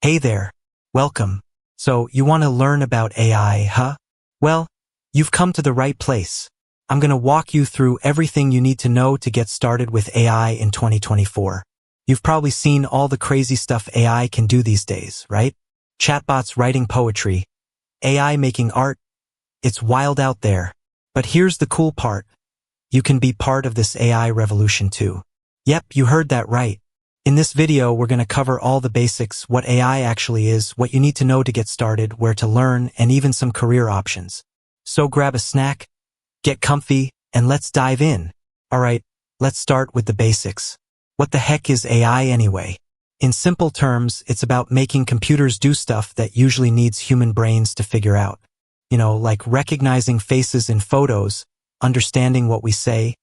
Hey there. Welcome. So, you want to learn about AI, huh? Well, you've come to the right place. I'm going to walk you through everything you need to know to get started with AI in 2024. You've probably seen all the crazy stuff AI can do these days, right? Chatbots writing poetry, AI making art. It's wild out there. But here's the cool part. You can be part of this AI revolution too. Yep, you heard that right. In this video, we're going to cover all the basics, what AI actually is, what you need to know to get started, where to learn, and even some career options. So grab a snack, get comfy, and let's dive in. Alright, let's start with the basics. What the heck is AI anyway? In simple terms, it's about making computers do stuff that usually needs human brains to figure out. Like recognizing faces in photos, understanding what we say,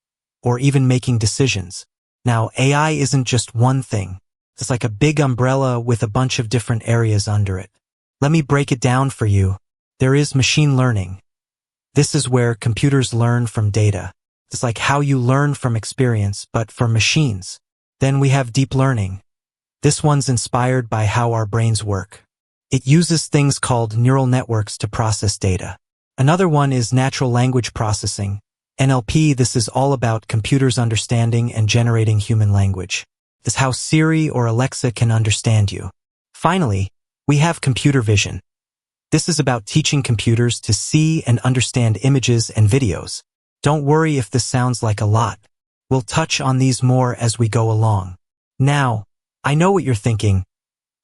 or even making decisions. Now, AI isn't just one thing. It's like a big umbrella with a bunch of different areas under it. Let me break it down for you. There is machine learning. This is where computers learn from data. It's like how you learn from experience, but for machines. Then we have deep learning. This one's inspired by how our brains work. It uses things called neural networks to process data. Another one is natural language processing. NLP, this is all about computers understanding and generating human language. This is how Siri or Alexa can understand you. Finally, we have computer vision. This is about teaching computers to see and understand images and videos. Don't worry if this sounds like a lot. We'll touch on these more as we go along. Now, I know what you're thinking.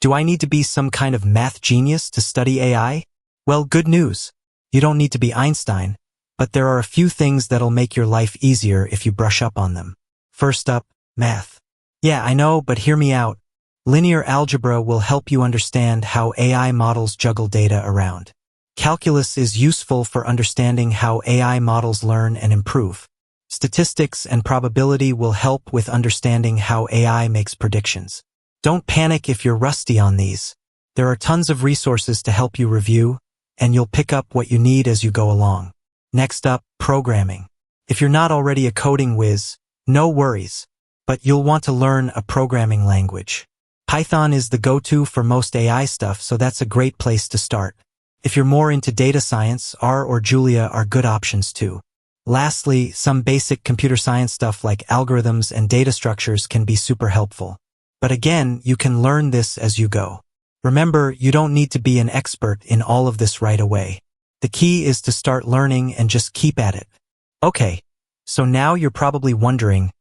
Do I need to be some kind of math genius to study AI? Well, good news. You don't need to be Einstein. But there are a few things that'll make your life easier if you brush up on them. First up, math. Yeah, I know, but hear me out. Linear algebra will help you understand how AI models juggle data around. Calculus is useful for understanding how AI models learn and improve. Statistics and probability will help with understanding how AI makes predictions. Don't panic if you're rusty on these. There are tons of resources to help you review, and you'll pick up what you need as you go along. Next up, programming. If you're not already a coding whiz, no worries, but you'll want to learn a programming language. Python is the go-to for most AI stuff, so that's a great place to start. If you're more into data science, R or Julia are good options too. Lastly, some basic computer science stuff like algorithms and data structures can be super helpful. But again, you can learn this as you go. Remember, you don't need to be an expert in all of this right away. The key is to start learning and just keep at it. Okay, so now you're probably wondering,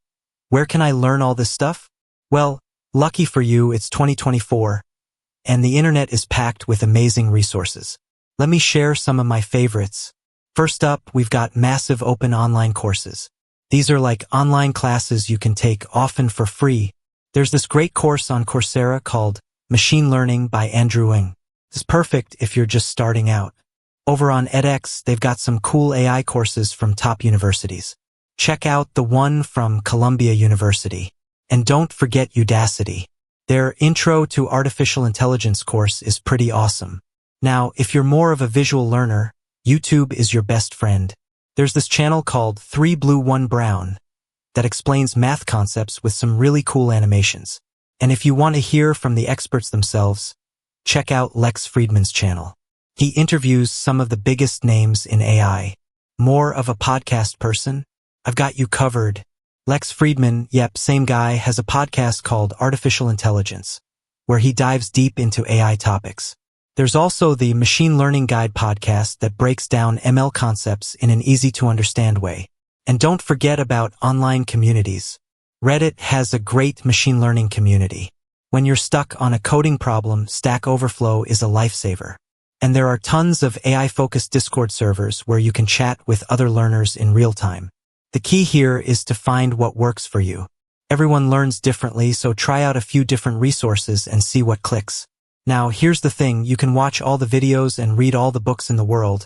where can I learn all this stuff? Well, lucky for you, it's 2024, and the internet is packed with amazing resources. Let me share some of my favorites. First up, we've got massive open online courses. These are like online classes you can take often for free. There's this great course on Coursera called Machine Learning by Andrew Ng. It's perfect if you're just starting out. Over on edX, they've got some cool AI courses from top universities. Check out the one from Columbia University. And don't forget Udacity. Their Intro to Artificial Intelligence course is pretty awesome. Now, if you're more of a visual learner, YouTube is your best friend. There's this channel called 3 Blue 1 Brown that explains math concepts with some really cool animations. And if you want to hear from the experts themselves, check out Lex Fridman's channel. He interviews some of the biggest names in AI. More of a podcast person? I've got you covered. Lex Fridman, yep, same guy, has a podcast called Artificial Intelligence, where he dives deep into AI topics. There's also the Machine Learning Guide podcast that breaks down ML concepts in an easy-to-understand way. And don't forget about online communities. Reddit has a great machine learning community. When you're stuck on a coding problem, Stack Overflow is a lifesaver. And there are tons of AI-focused Discord servers where you can chat with other learners in real time. The key here is to find what works for you. Everyone learns differently, so try out a few different resources and see what clicks. Now, here's the thing, you can watch all the videos and read all the books in the world,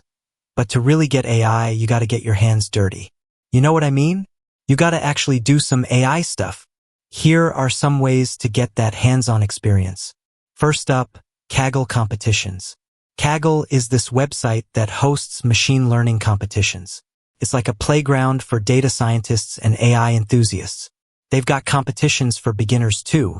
but to really get AI, you gotta get your hands dirty. You know what I mean? You gotta actually do some AI stuff. Here are some ways to get that hands-on experience. First up, Kaggle competitions. Kaggle is this website that hosts machine learning competitions. It's like a playground for data scientists and AI enthusiasts. They've got competitions for beginners too,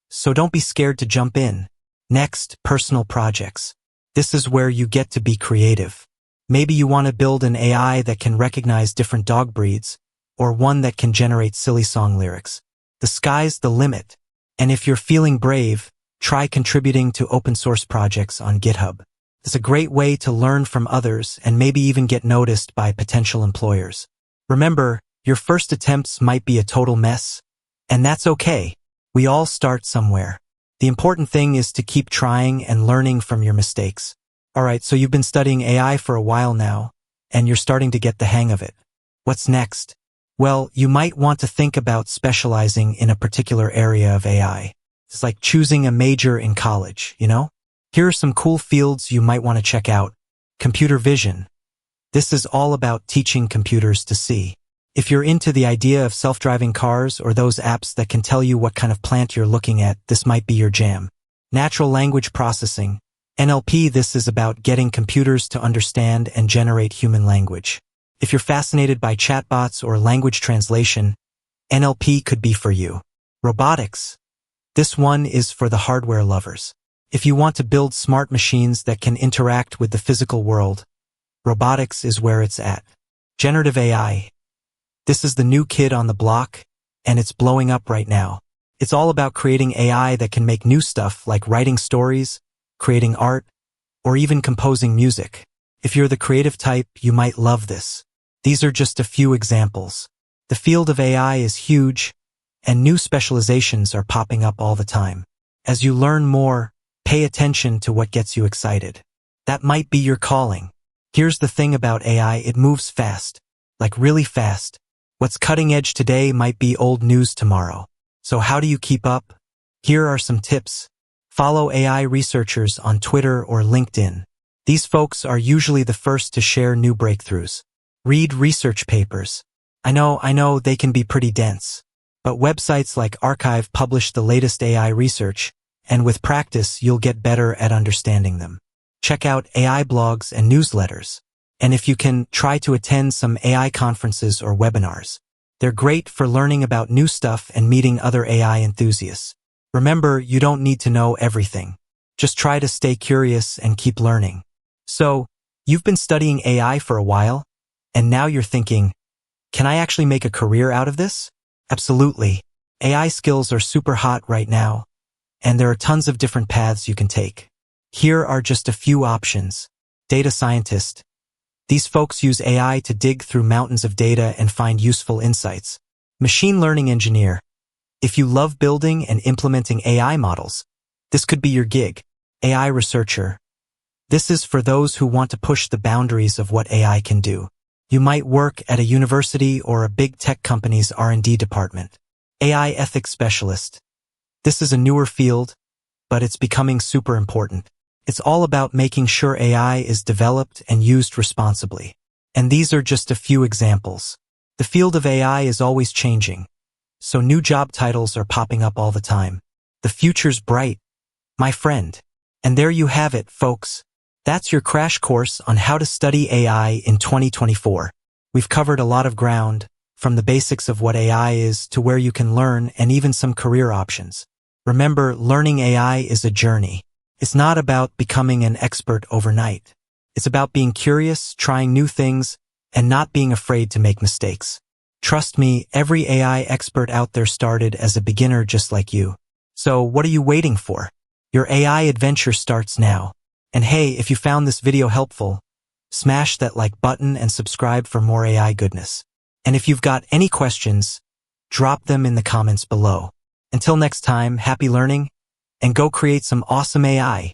so don't be scared to jump in. Next, personal projects. This is where you get to be creative. Maybe you want to build an AI that can recognize different dog breeds, or one that can generate silly song lyrics. The sky's the limit. And if you're feeling brave, try contributing to open source projects on GitHub. It's a great way to learn from others and maybe even get noticed by potential employers. Remember, your first attempts might be a total mess, and that's okay. We all start somewhere. The important thing is to keep trying and learning from your mistakes. Alright, so you've been studying AI for a while now, and you're starting to get the hang of it. What's next? Well, you might want to think about specializing in a particular area of AI. It's like choosing a major in college, you know? Here are some cool fields you might want to check out. Computer vision. This is all about teaching computers to see. If you're into the idea of self-driving cars or those apps that can tell you what kind of plant you're looking at, this might be your jam. Natural language processing. NLP, this is about getting computers to understand and generate human language. If you're fascinated by chatbots or language translation, NLP could be for you. Robotics. This one is for the hardware lovers. If you want to build smart machines that can interact with the physical world, robotics is where it's at. Generative AI. This is the new kid on the block, and it's blowing up right now. It's all about creating AI that can make new stuff like writing stories, creating art, or even composing music. If you're the creative type, you might love this. These are just a few examples. The field of AI is huge, and new specializations are popping up all the time. As you learn more, pay attention to what gets you excited. That might be your calling. Here's the thing about AI, it moves fast. Like really fast. What's cutting edge today might be old news tomorrow. So how do you keep up? Here are some tips. Follow AI researchers on Twitter or LinkedIn. These folks are usually the first to share new breakthroughs. Read research papers. I know they can be pretty dense. But websites like Archive publish the latest AI research, and with practice, you'll get better at understanding them. Check out AI blogs and newsletters. And if you can, try to attend some AI conferences or webinars. They're great for learning about new stuff and meeting other AI enthusiasts. Remember, you don't need to know everything. Just try to stay curious and keep learning. So, you've been studying AI for a while, and now you're thinking, can I actually make a career out of this? Absolutely. AI skills are super hot right now, and there are tons of different paths you can take. Here are just a few options. Data scientist. These folks use AI to dig through mountains of data and find useful insights. Machine learning engineer. If you love building and implementing AI models, this could be your gig. AI researcher. This is for those who want to push the boundaries of what AI can do. You might work at a university or a big tech company's R&D department. AI ethics specialist. This is a newer field, but it's becoming super important. It's all about making sure AI is developed and used responsibly. And these are just a few examples. The field of AI is always changing, so new job titles are popping up all the time. The future's bright, my friend. And there you have it, folks. That's your crash course on how to study AI in 2024. We've covered a lot of ground, from the basics of what AI is to where you can learn and even some career options. Remember, learning AI is a journey. It's not about becoming an expert overnight. It's about being curious, trying new things, and not being afraid to make mistakes. Trust me, every AI expert out there started as a beginner just like you. So what are you waiting for? Your AI adventure starts now. And hey, if you found this video helpful, smash that like button and subscribe for more AI goodness. And if you've got any questions, drop them in the comments below. Until next time, happy learning, and go create some awesome AI.